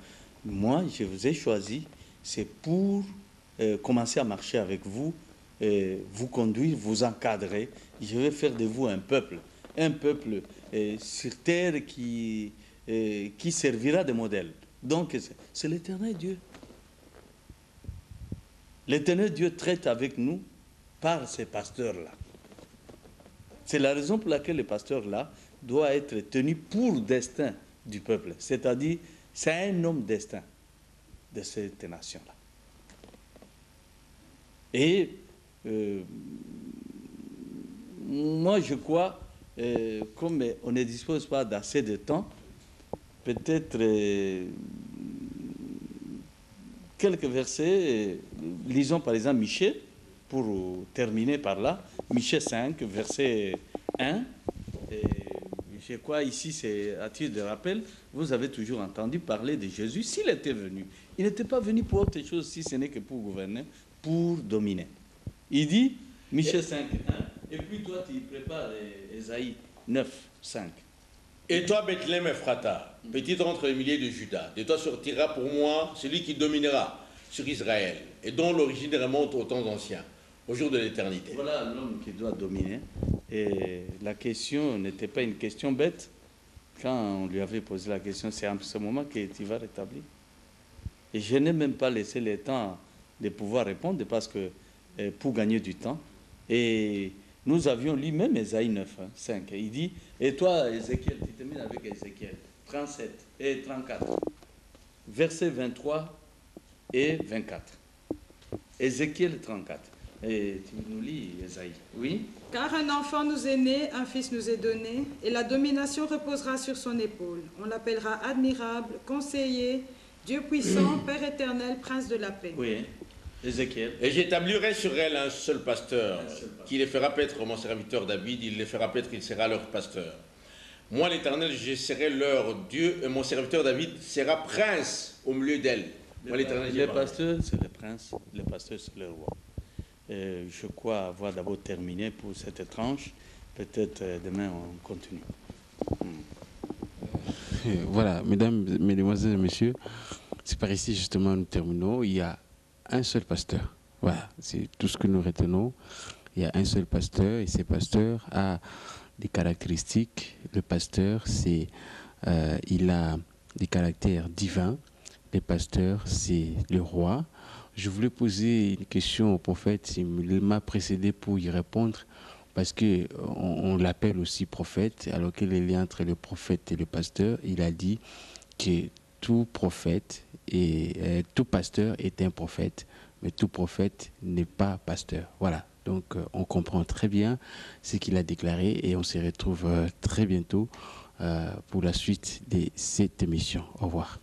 moi je vous ai choisi, c'est pour commencer à marcher avec vous, vous conduire, vous encadrer. Je vais faire de vous un peuple sur terre qui servira de modèle. Donc c'est l'Éternel Dieu. L'Éternel Dieu traite avec nous par ces pasteurs-là. C'est la raison pour laquelle les pasteurs-là doivent être tenus pour destin du peuple. C'est-à-dire, c'est un homme destin de cette nation-là. Et moi, je crois, comme on ne dispose pas d'assez de temps, peut-être quelques versets, lisons par exemple Michée, pour terminer par là, Michée 5, verset 1. Je crois ici, c'est à titre de rappel, vous avez toujours entendu parler de Jésus. S'il était venu, il n'était pas venu pour autre chose si ce n'est que pour gouverner, pour dominer. Il dit, Michée 5, 1, et puis toi tu prépares Ésaïe 9, 5.
Et toi, Bethléem Ephrata, petite entre les milliers de Juda, de toi sortira pour moi celui qui dominera sur Israël, et dont l'origine remonte aux temps anciens, au jour de l'éternité.
Voilà l'homme qui doit dominer. Et la question n'était pas une question bête. Quand on lui avait posé la question, c'est en ce moment que tu vas rétablir. Et je n'ai même pas laissé le temps de pouvoir répondre parce que pour gagner du temps. Et nous avions lu même Ésaïe 9, 5. Il dit, et toi, Ézéchiel, tu termines avec Ézéchiel 37 et 34, versets 23 et 24. Ézéchiel 34. Et tu nous lis, Ésaïe. Oui.
Car un enfant nous est né, un fils nous est donné, et la domination reposera sur son épaule. On l'appellera admirable, conseiller, Dieu puissant, Père éternel, prince de la paix.
Oui. Ézéchiel.
Et j'établirai sur elle un seul pasteur, qui les fera paître mon serviteur David, il les fera paître, il sera leur pasteur. Moi, l'Éternel, je serai leur Dieu, et mon serviteur David sera prince au milieu d'elle. Moi, l'Éternel,
les pasteurs, c'est le prince, les pasteurs, c'est le roi. Je crois avoir d'abord terminé pour cette tranche. Peut-être demain, on continue.
Voilà, mesdames, mesdemoiselles et messieurs, c'est par ici justement nous terminons. Il y a un seul pasteur. Voilà, c'est tout ce que nous retenons. Il y a un seul pasteur et ce pasteur a des caractéristiques. Le pasteur, il a des caractères divins. Le pasteur, c'est le roi. Je voulais poser une question au prophète. Il m'a précédé pour y répondre parce qu'on l'appelle aussi prophète. Alors quel est le lien entre le prophète et le pasteur? Il a dit que tout prophète et tout pasteur est un prophète, mais tout prophète n'est pas pasteur. Voilà, donc on comprend très bien ce qu'il a déclaré et on se retrouve très bientôt pour la suite de cette émission. Au revoir.